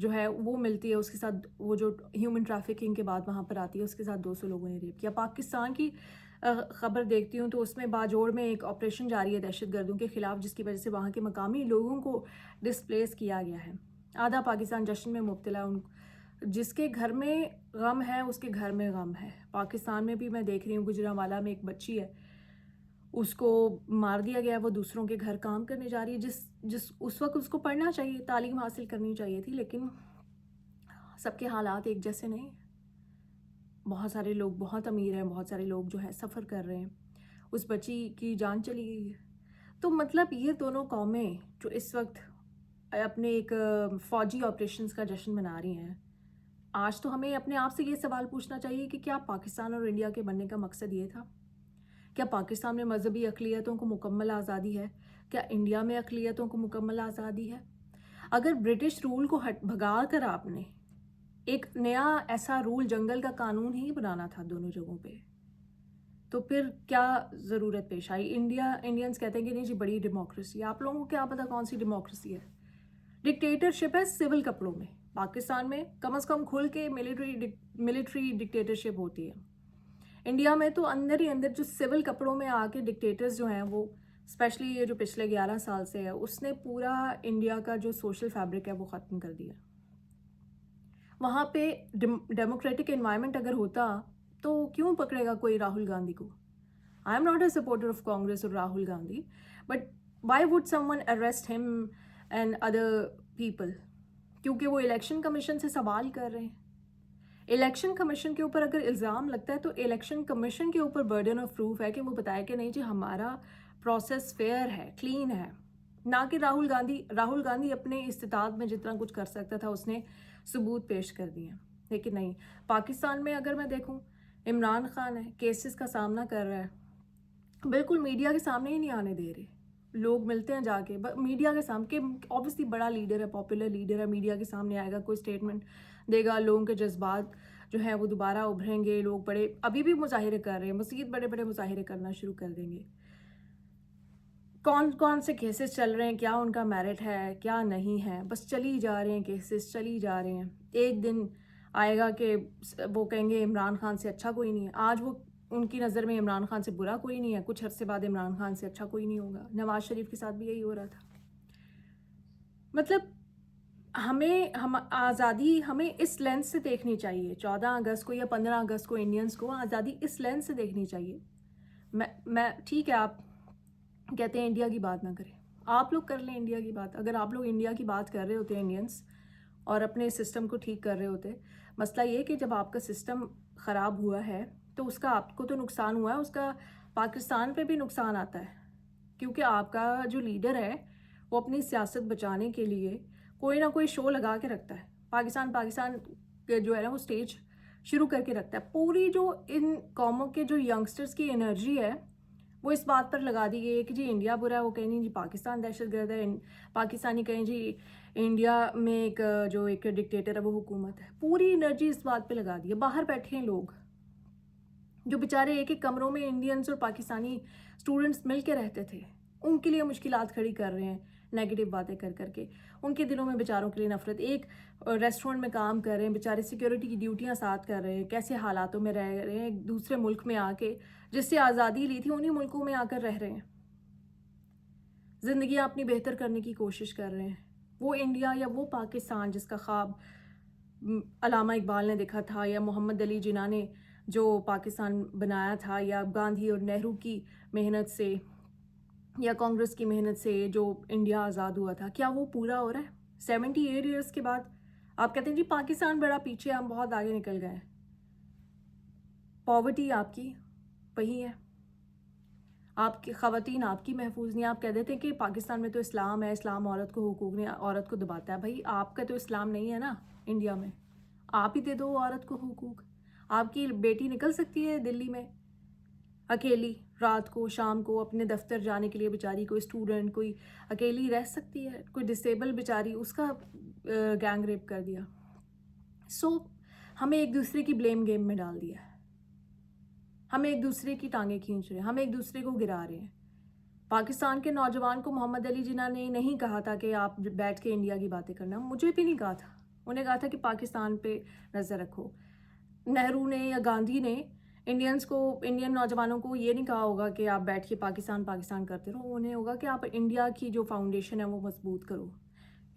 جو ہے وہ ملتی ہے، اس کے ساتھ وہ جو ہیومن ٹریفکنگ کے بعد وہاں پر آتی ہے، اس کے ساتھ 200 لوگوں نے ریپ کیا. پاکستان کی خبر دیکھتی ہوں تو اس میں باجوڑ میں ایک آپریشن جاری ہے دہشت گردوں کے خلاف، جس کی وجہ سے وہاں کے مقامی لوگوں کو ڈسپلیس کیا گیا ہے. آدھا پاکستان جشن میں مبتلا. جس کے گھر میں غم ہے اس کے گھر میں غم ہے. پاکستان میں بھی میں دیکھ رہی ہوں گجرانوالہ میں ایک بچی ہے، اس کو مار دیا گیا. وہ دوسروں کے گھر کام کرنے جا رہی ہے، جس اس وقت اس کو پڑھنا چاہیے، تعلیم حاصل کرنی چاہیے تھی، لیکن سب کے حالات ایک جیسے نہیں. بہت سارے لوگ بہت امیر ہیں، بہت سارے لوگ جو ہے سفر کر رہے ہیں. اس بچی کی جان چلی گئی ہے. تو مطلب یہ دونوں قومیں جو اس وقت اپنے ایک فوجی آپریشنز کا جشن منا رہی ہیں، آج تو ہمیں اپنے آپ سے یہ سوال پوچھنا چاہیے کہ کیا پاکستان اور انڈیا کے بننے کا مقصد یہ تھا؟ کیا پاکستان میں مذہبی اقلیتوں کو مکمل آزادی ہے؟ کیا انڈیا میں اقلیتوں کو مکمل آزادی ہے؟ اگر برٹش رول کو بھگا کر آپ نے ایک نیا ایسا رول، جنگل کا قانون ہی بنانا تھا دونوں جگہوں پہ، تو پھر کیا ضرورت پیش آئی؟ انڈینس کہتے ہیں کہ نہیں جی بڑی ڈیموکریسی. آپ لوگوں کو کیا پتا کون سی ڈیموکریسی ہے؟ ڈکٹیٹرشپ ہے سول کپڑوں میں. پاکستان میں کم از کم کھل کے ملٹری ڈکٹیٹرشپ ہوتی ہے. انڈیا میں تو اندر ہی اندر جو سول کپڑوں میں آ کے ڈکٹیٹرز جو ہیں، وہ اسپیشلی یہ جو پچھلے 11 سال سے ہے، اس نے پورا انڈیا کا جو سوشل فیبرک ہے وہ ختم کر دیا. وہاں پہ ڈیموکریٹک انوائرمنٹ اگر ہوتا تو کیوں پکڑے گا کوئی راہل گاندھی کو؟ I am not a supporter of Congress اور Rahul Gandhi, but why would someone arrest ہم اینڈ ادر پیپل؟ کیونکہ وہ الیکشن کمیشن سے سوال کر رہے ہیں. الیکشن کمیشن کے اوپر اگر الزام لگتا ہے تو الیکشن کمیشن کے اوپر برڈن آف پروف ہے کہ وہ بتائے کہ نہیں جی ہمارا پروسیس فیئر ہے، کلین ہے. نہ کہ راہل گاندھی اپنے استطاعت میں جتنا کچھ کر سکتا تھا اس نے ثبوت پیش کر دیے. لیکن نہیں، پاکستان میں اگر میں دیکھوں، عمران خان ہے، کیسز کا سامنا کر رہا ہے، بالکل میڈیا کے سامنے ہی نہیں آنے دے رہے. لوگ ملتے ہیں جا کے میڈیا کے سامنے، کہ اوبیسلی بڑا لیڈر ہے، پاپولر لیڈر ہے، میڈیا کے سامنے آئے گا، کوئی اسٹیٹمنٹ دے گا، لوگوں کے جذبات جو ہیں وہ دوبارہ ابھریں گے. لوگ بڑے ابھی بھی مظاہرے کر رہے ہیں، مزید بڑے بڑے مظاہرے کرنا شروع کر دیں گے. کون سے کیسز چل رہے ہیں، کیا ان کا میرٹ ہے، کیا نہیں ہے، بس چلی جا رہے ہیں کیسز، چلی جا رہے ہیں. ایک دن آئے گا کہ وہ کہیں گے عمران خان سے اچھا کوئی نہیں ہے. آج وہ ان کی نظر میں عمران خان سے برا کوئی نہیں ہے، کچھ عرصے بعد عمران خان سے اچھا کوئی نہیں ہوگا. نواز شریف کے ساتھ بھی یہی ہو رہا تھا. مطلب ہم آزادی ہمیں اس لینس سے دیکھنی چاہیے. 14 اگست کو یا 15 اگست کو انڈینس کو آزادی اس لینس سے دیکھنی چاہیے. میں ٹھیک ہے، آپ کہتے ہیں انڈیا کی بات نہ کریں، آپ لوگ کر لیں انڈیا کی بات. اگر آپ لوگ انڈیا کی بات کر رہے ہوتے ہیں انڈینس، اور اپنے سسٹم کو ٹھیک کر رہے ہوتے، مسئلہ یہ کہ جب آپ کا سسٹم خراب ہوا ہے تو اس کا آپ کو تو نقصان ہوا ہے، اس کا پاکستان پہ بھی نقصان آتا ہے. کیونکہ آپ کا جو لیڈر ہے وہ اپنی سیاست بچانے کے لیے کوئی نہ کوئی شو لگا کے رکھتا ہے. پاکستان جو ہے نا وہ سٹیج شروع کر کے رکھتا ہے. پوری جو ان قوموں کے جو ینگسٹرز کی انرجی ہے وہ اس بات پر لگا دی گئی ہے کہ جی انڈیا برا ہے، وہ کہیں نہیں جی پاکستان دہشت گرد ہے، پاکستانی کہیں جی انڈیا میں ایک ڈکٹیٹر ہے وہ حکومت ہے. پوری انرجی اس بات پہ لگا دی ہے. باہر بیٹھے ہیں لوگ جو بیچارے ایک ایک کمروں میں انڈینس اور پاکستانی اسٹوڈنٹس مل کے رہتے تھے، ان کے لیے مشکلات کھڑی کر رہے ہیں نیگیٹو باتیں کر کر کے. ان کے دلوں میں بیچاروں کے لیے نفرت. ایک ریسٹورنٹ میں کام کر رہے ہیں بیچارے، سیکیورٹی کی ڈیوٹیاں ساتھ کر رہے ہیں، کیسے حالاتوں میں رہ رہے ہیں، ایک دوسرے ملک میں آ کے جس سے آزادی لی تھی انہی ملکوں میں آ کر رہ رہے ہیں، زندگیاں اپنی بہتر کرنے کی کوشش کر رہے ہیں. وہ انڈیا یا وہ پاکستان جس کا خواب علامہ اقبال نے دیکھا تھا، یا محمد علی جناح نے جو پاکستان بنایا تھا، یا گاندھی اور نہرو کی محنت سے یا کانگریس کی محنت سے جو انڈیا آزاد ہوا تھا، کیا وہ پورا ہو رہا ہے 78 ایئرس کے بعد؟ آپ کہتے ہیں جی پاکستان بڑا پیچھے، ہم بہت آگے نکل گئے. پاورٹی آپ کی وہی ہے، آپ کی خواتین آپ کی محفوظ نہیں. آپ کہہ دیتے ہیں کہ پاکستان میں تو اسلام ہے، اسلام عورت کو حقوق نہیں، عورت کو دباتا ہے. بھائی آپ کا تو اسلام نہیں ہے نا انڈیا میں، آپ ہی دے دو عورت کو حقوق. آپ کی بیٹی نکل سکتی ہے دلی میں اکیلی رات کو، شام کو اپنے دفتر جانے کے لیے، بیچاری کوئی اسٹوڈنٹ کوئی اکیلی رہ سکتی ہے. کوئی ڈسیبل بیچاری، اس کا گینگ ریپ کر دیا. سو ہمیں ایک دوسرے کی بلیم گیم میں ڈال دیا ہے، ہم ایک دوسرے کی ٹانگیں کھینچ رہے ہیں، ہم ایک دوسرے کو گرا رہے ہیں. پاکستان کے نوجوان کو محمد علی جناح نے نہیں کہا تھا کہ آپ بیٹھ کے انڈیا کی باتیں کرنا، مجھے بھی نہیں کہا تھا. انہیں کہا تھا کہ پاکستان پہ نظر رکھو. نہرو نے یا گاندھی نے انڈین نوجوانوں کو یہ نہیں کہا ہوگا کہ آپ بیٹھ کے پاکستان پاکستان کرتے رہو. انہیں ہوگا کہ آپ انڈیا کی جو فاؤنڈیشن ہے وہ مضبوط کرو,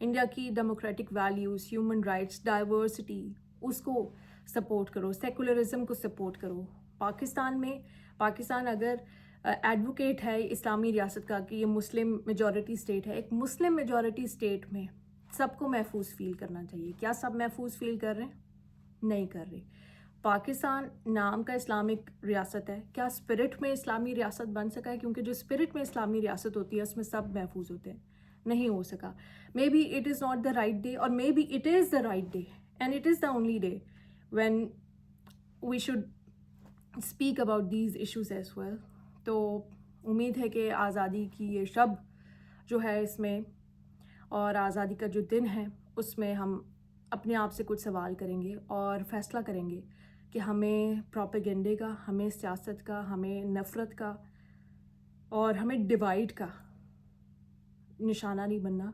انڈیا کی democratic values, human rights, diversity, اس کو سپورٹ کرو, سیکولرزم کو سپورٹ کرو. پاکستان اگر ایڈوکیٹ ہے اسلامی ریاست کا کہ یہ مسلم میجورٹی اسٹیٹ ہے, ایک مسلم میجورٹی اسٹیٹ میں سب کو محفوظ فیل کرنا چاہیے. کیا سب محفوظ فیل کر رہے ہیں؟ نہیں کر رہے. پاکستان نام کا اسلامک ریاست ہے, کیا اسپرٹ میں اسلامی ریاست بن سکا ہے؟ کیونکہ جو اسپرٹ میں اسلامی ریاست ہوتی ہے اس میں سب محفوظ ہوتے ہیں, نہیں ہو سکا. Maybe it is not the right day, اور maybe it is the right day and it is the only day when we should speak about these issues as well. تو امید ہے کہ آزادی کی یہ شب جو ہے اس میں, اور آزادی کا جو دن ہے اس میں ہم اپنے آپ سے کچھ سوال کریں گے اور فیصلہ کریں گے کہ ہمیں پروپیگنڈے کا, ہمیں سیاست کا, ہمیں نفرت کا اور ہمیں ڈیوائڈ کا نشانہ نہیں بننا.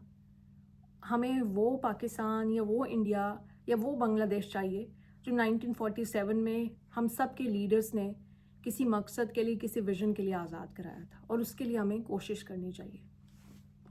ہمیں وہ پاکستان یا وہ انڈیا یا وہ بنگلہ دیش چاہیے جو 1947 میں ہم سب کے لیڈرز نے کسی مقصد کے لیے, کسی ویژن کے لیے آزاد کرایا تھا, اور اس کے لیے ہمیں کوشش کرنی چاہیے.